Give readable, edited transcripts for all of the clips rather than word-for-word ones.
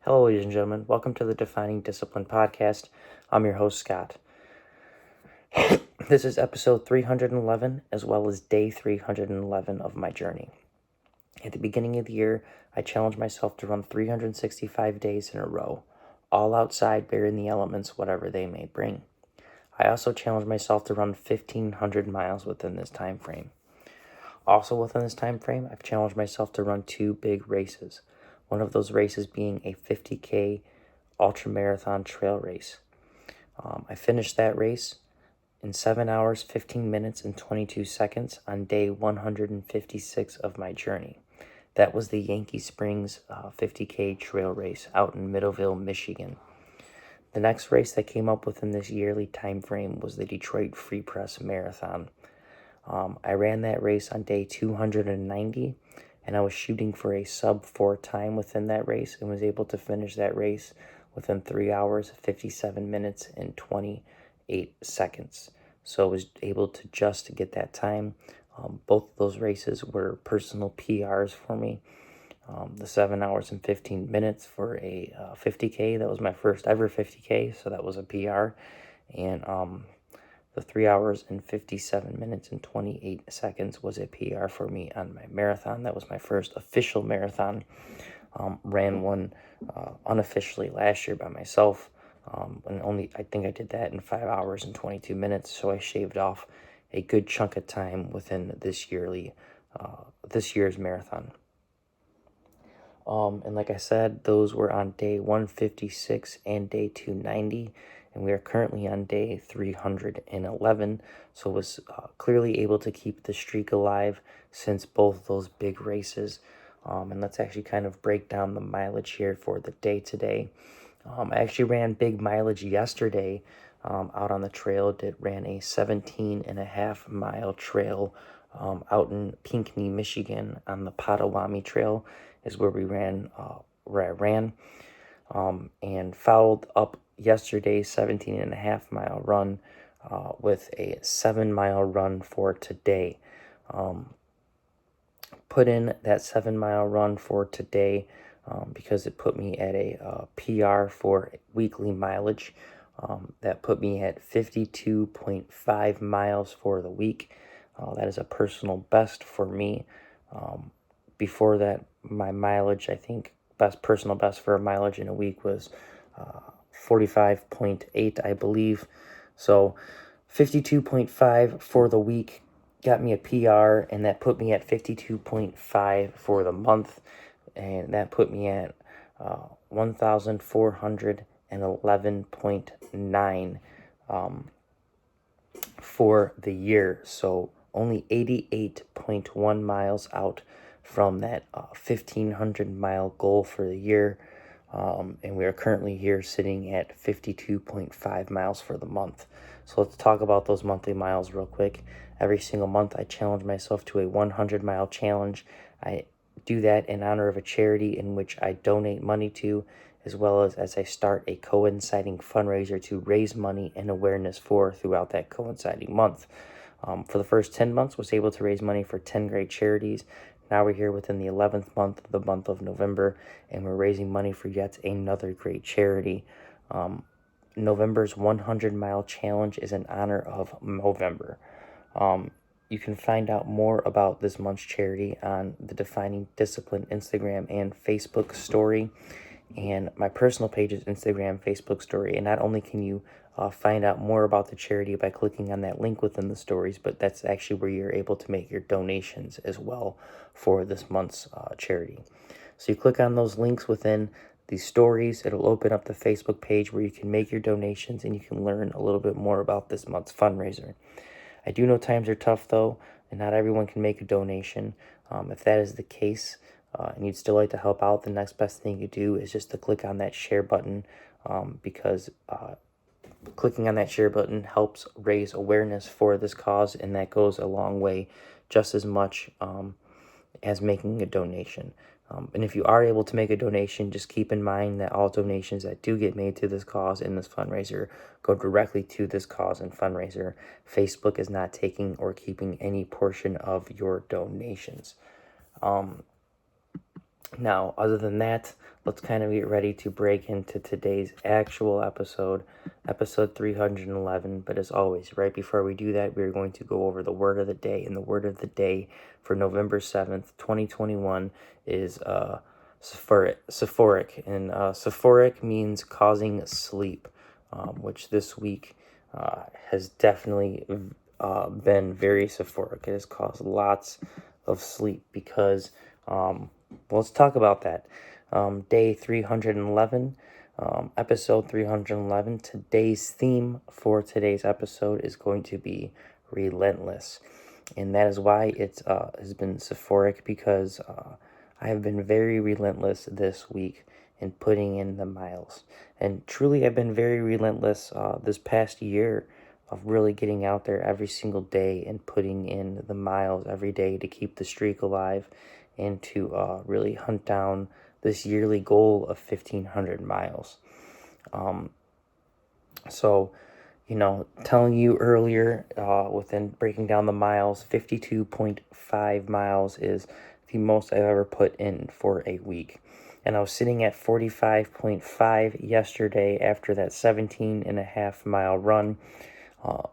Hello, ladies and gentlemen. Welcome to the Defining Discipline podcast. I'm your host, Scott. This is episode 311, as well as day 311 of my journey. At the beginning of the year, I challenged myself to run 365 days in a row, all outside, bearing the elements, whatever they may bring. I also challenged myself to run 1,500 miles within this time frame. Also within this time frame, I've challenged myself to run 2 big races. One of those races being a 50K ultramarathon trail race. I finished that race in 7 hours, 15 minutes, and 22 seconds on day 156 of my journey. That was the Yankee Springs 50K trail race out in Middleville, Michigan. The next race that came up within this yearly time frame was the Detroit Free Press Marathon. I ran that race on day 290, and I was shooting for a sub-4 time within that race and was able to finish that race within 3 hours, 57 minutes, and 28 seconds. So I was able to just get that time. Both of those races were personal PRs for me. The 7 hours and 15 minutes for a 50K, that was my first ever 50K, so that was a PR. And the 3 hours and 57 minutes and 28 seconds was a PR for me on my marathon. That was my first official marathon. Ran one unofficially last year by myself. And I think I did that in 5 hours and 22 minutes. So I shaved off a good chunk of time within this year's marathon. And like I said, those were on day 156 and day 290. And we are currently on day 311, so was clearly able to keep the streak alive since both those big races. And let's actually kind of break down the mileage here for the day today. I actually ran big mileage yesterday out on the trail. Ran a 17.5 mile trail out in Pinckney, Michigan on the Potawatomi Trail is where I ran. And followed up yesterday's 17.5 mile run with a 7 mile run for today. Put in that 7 mile run for today because it put me at a PR for weekly mileage. That put me at 52.5 miles for the week. That is a personal best for me. Before that, my mileage, I think, personal best for a mileage in a week was 45.8, I believe. So 52.5 for the week got me a PR, and that put me at 52.5 for the month, and that put me at 1,411.9 for the year. So only 88.1 miles out from that 1,500 mile goal for the year. And we are currently here sitting at 52.5 miles for the month. So let's talk about those monthly miles real quick. Every single month I challenge myself to a 100-mile challenge. I do that in honor of a charity in which I donate money to, as well as I start a coinciding fundraiser to raise money and awareness for throughout that coinciding month. For the first 10 months, was able to raise money for 10 great charities. Now we're here within the 11th month, the month of November, and we're raising money for yet another great charity. November's 100-mile challenge is in honor of Movember. You can find out more about this month's charity on the Defining Discipline Instagram and Facebook story. And my personal page is Instagram, Facebook story. And not only can you find out more about the charity by clicking on that link within the stories, but that's actually where you're able to make your donations as well for this month's charity. So you click on those links within the stories. It'll open up the Facebook page where you can make your donations and you can learn a little bit more about this month's fundraiser. I do know times are tough, though, and not everyone can make a donation. If that is the case, and you'd still like to help out, the next best thing you do is just to click on that share button, because clicking on that share button helps raise awareness for this cause, and that goes a long way, just as much as making a donation. And if you are able to make a donation, just keep in mind that all donations that do get made to this cause and this fundraiser go directly to this cause and fundraiser. Facebook is not taking or keeping any portion of your donations. Now, other than that, let's kind of get ready to break into today's actual episode, episode 311. But as always, right before we do that, we're going to go over the word of the day. And the word of the day for November 7th, 2021 is sephoric. And sephoric means causing sleep, which this week has definitely been very sephoric. It has caused lots of sleep because let's talk about that. Day 311, episode 311. Today's theme for today's episode is going to be relentless. And that is why it has been sephoric, because I have been very relentless this week in putting in the miles. And truly, I've been very relentless this past year of really getting out there every single day and putting in the miles every day to keep the streak alive and to really hunt down this yearly goal of 1,500 miles. So, telling you earlier, within breaking down the miles, 52.5 miles is the most I've ever put in for a week. And I was sitting at 45.5 yesterday after that 17.5 mile run.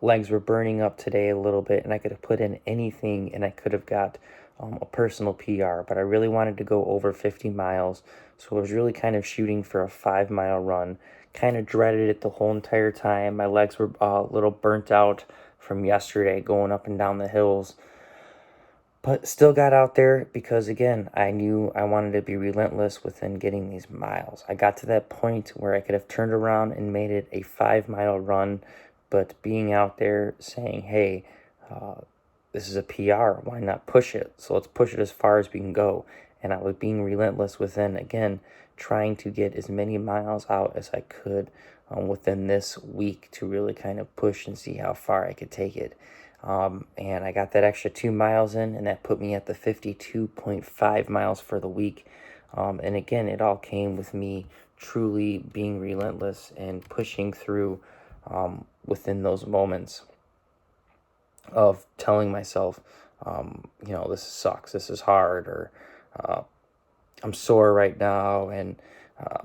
Legs were burning up today a little bit, and I could have put in anything, and I could have got a personal PR, but I really wanted to go over 50 miles, so I was really kind of shooting for a 5 mile run. Kind of dreaded it the whole entire time. My legs were a little burnt out from yesterday going up and down the hills, but still got out there because, again, I knew I wanted to be relentless within getting these miles. I got to that point where I could have turned around and made it a 5 mile run, but being out there saying, hey, this is a PR, why not push it? So let's push it as far as we can go. And I was being relentless within, again, trying to get as many miles out as I could within this week to really kind of push and see how far I could take it. And I got that extra 2 miles in, and that put me at the 52.5 miles for the week. And again, it all came with me truly being relentless and pushing through within those moments of telling myself, this sucks, this is hard, or I'm sore right now, and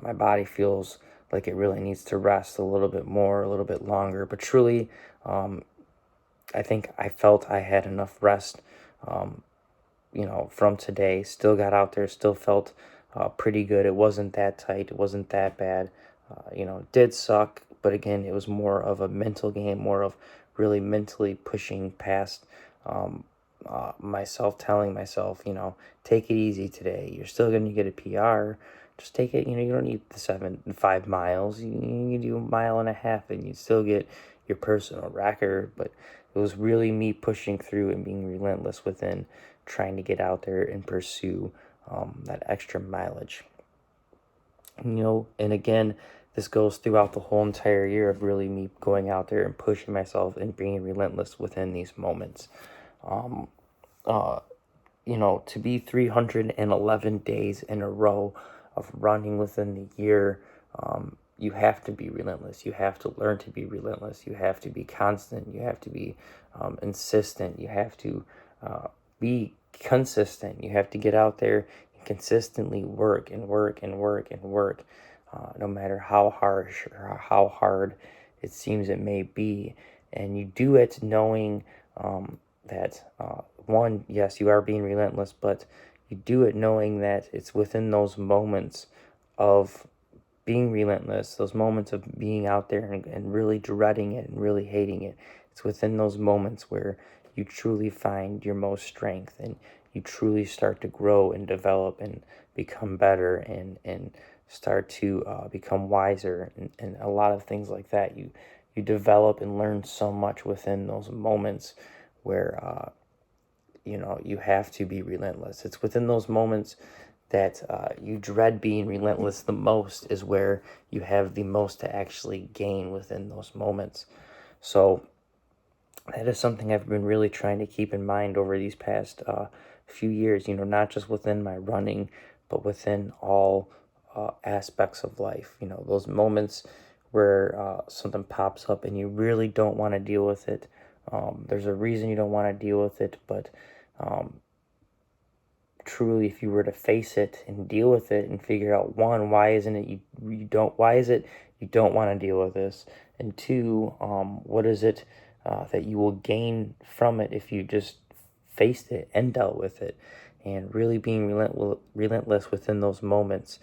my body feels like it really needs to rest a little bit more, a little bit longer. But truly, I think I felt I had enough rest, from today. Still got out there, still felt pretty good. It wasn't that tight, it wasn't that bad. It did suck, but again, it was more of a mental game, more of really mentally pushing past myself, telling myself, take it easy today. You're still going to get a PR. Just take it, you don't need the 5 miles. You can do 1.5 miles and you still get your personal record. But it was really me pushing through and being relentless within trying to get out there and pursue that extra mileage. And again, this goes throughout the whole entire year of really me going out there and pushing myself and being relentless within these moments. To be 311 days in a row of running within the year, you have to be relentless. You have to learn to be relentless. You have to be constant. You have to be insistent. You have to be consistent. You have to get out there and consistently work and work and work and work, no matter how harsh or how hard it seems it may be. And you do it knowing that, one, yes, you are being relentless, but you do it knowing that it's within those moments of being relentless, those moments of being out there and really dreading it and really hating it. It's within those moments where you truly find your most strength and you truly start to grow and develop and become better and start to become wiser and a lot of things like that. You develop and learn so much within those moments where you have to be relentless. It's within those moments that you dread being relentless the most, is where you have the most to actually gain within those moments. So that is something I've been really trying to keep in mind over these past few years, not just within my running, but within all aspects of life. Those moments where something pops up and you really don't want to deal with it. There's a reason you don't want to deal with it, but truly, if you were to face it and deal with it and figure out, one, why isn't it why is it you don't want to deal with this, and two, what is it that you will gain from it if you just faced it and dealt with it, and really being relentless within those moments,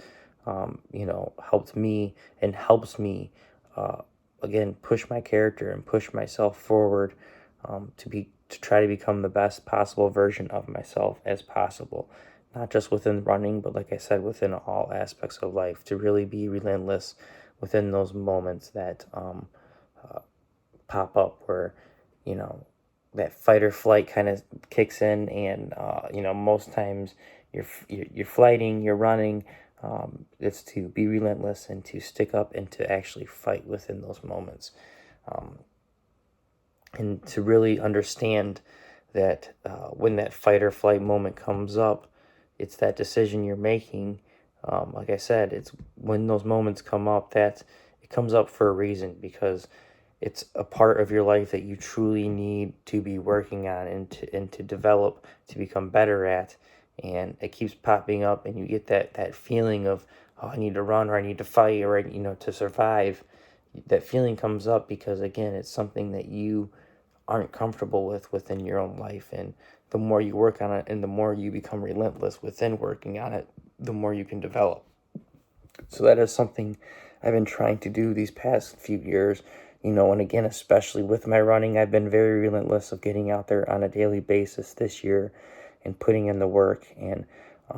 helped me and helps me, uh, again, push my character and push myself forward, to try to become the best possible version of myself as possible, not just within running, but like I said, within all aspects of life, to really be relentless within those moments that pop up where, you know, that fight or flight kind of kicks in, and most times you're flighting, you're running. It's to be relentless and to stick up and to actually fight within those moments, and to really understand that when that fight or flight moment comes up, it's that decision you're making. Like I said, it's when those moments come up that it comes up for a reason, because it's a part of your life that you truly need to be working on and to develop, to become better at. And it keeps popping up, and you get that feeling of, oh, I need to run, or I need to fight, or to survive. That feeling comes up because, again, it's something that you aren't comfortable with within your own life. And the more you work on it and the more you become relentless within working on it, the more you can develop. So that is something I've been trying to do these past few years, and again, especially with my running, I've been very relentless of getting out there on a daily basis this year and putting in the work. And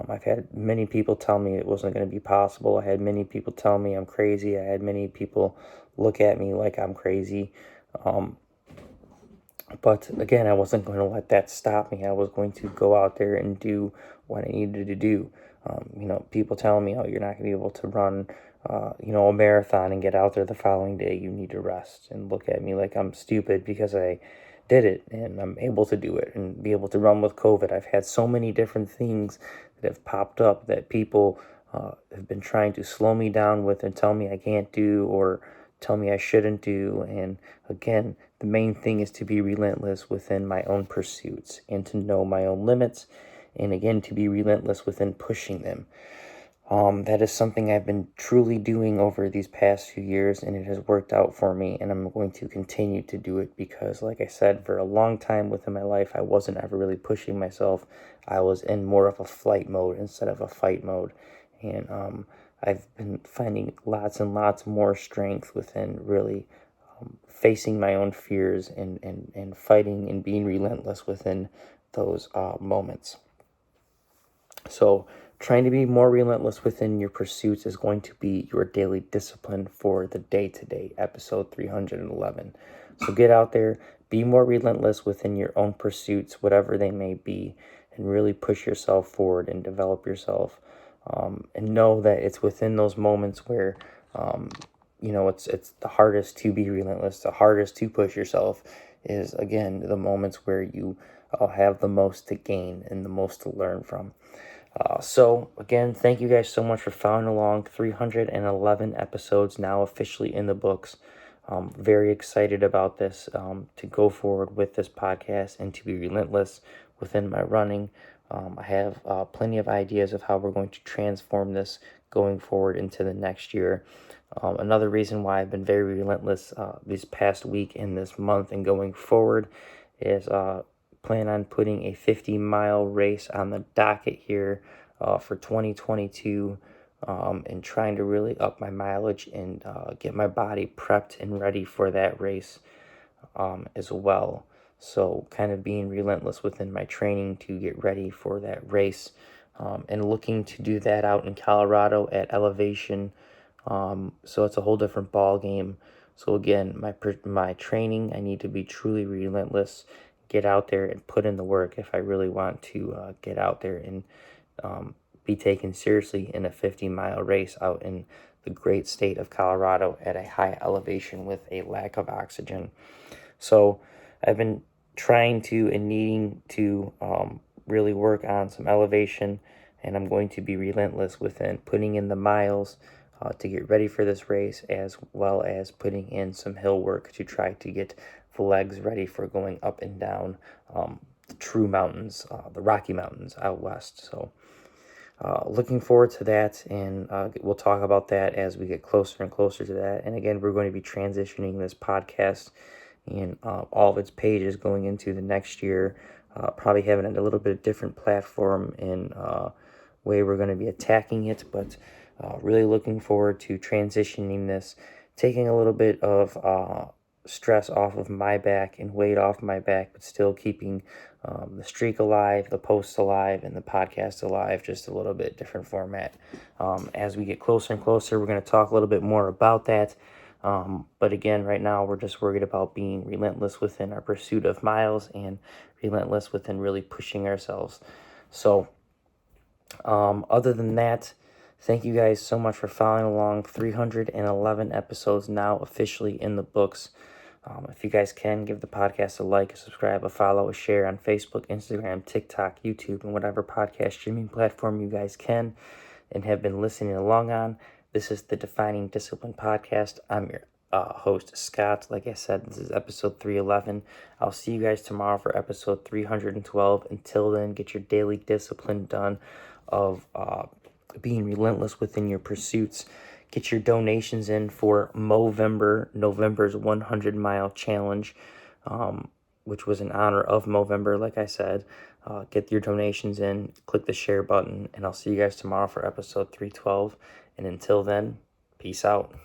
I've had many people tell me it wasn't going to be possible. I had many people tell me I'm crazy. I had many people look at me like I'm crazy. But again, I wasn't going to let that stop me. I was going to go out there and do what I needed to do. People telling me, oh, you're not going to be able to run, a marathon and get out there the following day. You need to rest, and look at me like I'm stupid because I did it and I'm able to do it and be able to run with COVID. I've had so many different things that have popped up that people have been trying to slow me down with and tell me I can't do, or tell me I shouldn't do. And again, the main thing is to be relentless within my own pursuits and to know my own limits, and again, to be relentless within pushing them. That is something I've been truly doing over these past few years, and it has worked out for me, and I'm going to continue to do it because, like I said, for a long time within my life, I wasn't ever really pushing myself. I was in more of a flight mode instead of a fight mode, and I've been finding lots and lots more strength within really facing my own fears and fighting and being relentless within those moments. So, trying to be more relentless within your pursuits is going to be your daily discipline for the day to day, episode 311. So, get out there, be more relentless within your own pursuits, whatever they may be, and really push yourself forward and develop yourself. And know that it's within those moments where, it's the hardest to be relentless, the hardest to push yourself is, again, the moments where you have the most to gain and the most to learn from. So, again, thank you guys so much for following along. 311 episodes now officially in the books. Very excited about this, to go forward with this podcast and to be relentless within my running. I have plenty of ideas of how we're going to transform this going forward into the next year. Another reason why I've been very relentless this past week and this month and going forward is plan on putting a 50-mile race on the docket here for 2022, and trying to really up my mileage and get my body prepped and ready for that race as well. So kind of being relentless within my training to get ready for that race, and looking to do that out in Colorado at elevation. So it's a whole different ball game. So again, my training, I need to be truly relentless, get out there and put in the work if I really want to get out there and be taken seriously in a 50-mile race out in the great state of Colorado at a high elevation with a lack of oxygen. So I've been trying to and needing to really work on some elevation, and I'm going to be relentless within putting in the miles to get ready for this race, as well as putting in some hill work to try to get the legs ready for going up and down the true mountains, the Rocky Mountains out west. So looking forward to that, and we'll talk about that as we get closer and closer to that. And again, we're going to be transitioning this podcast and all of its pages going into the next year, probably having a little bit different platform and way we're going to be attacking it, but really looking forward to transitioning this, taking a little bit of stress off of my back and weight off my back, but still keeping the streak alive, the posts alive, and the podcast alive, just a little bit different format. As we get closer and closer, we're going to talk a little bit more about that. But again, right now, we're just worried about being relentless within our pursuit of miles and relentless within really pushing ourselves. So other than that, thank you guys so much for following along. 311 episodes now officially in the books. If you guys can, give the podcast a like, a subscribe, a follow, a share on Facebook, Instagram, TikTok, YouTube, and whatever podcast streaming platform you guys can and have been listening along on. This is the Defining Discipline Podcast. I'm your host, Scott. Like I said, this is episode 311. I'll see you guys tomorrow for episode 312. Until then, get your daily discipline done of being relentless within your pursuits. Get your donations in for November's 100-mile challenge, which was in honor of Movember, like I said. Get your donations in, click the share button, and I'll see you guys tomorrow for episode 312. And until then, peace out.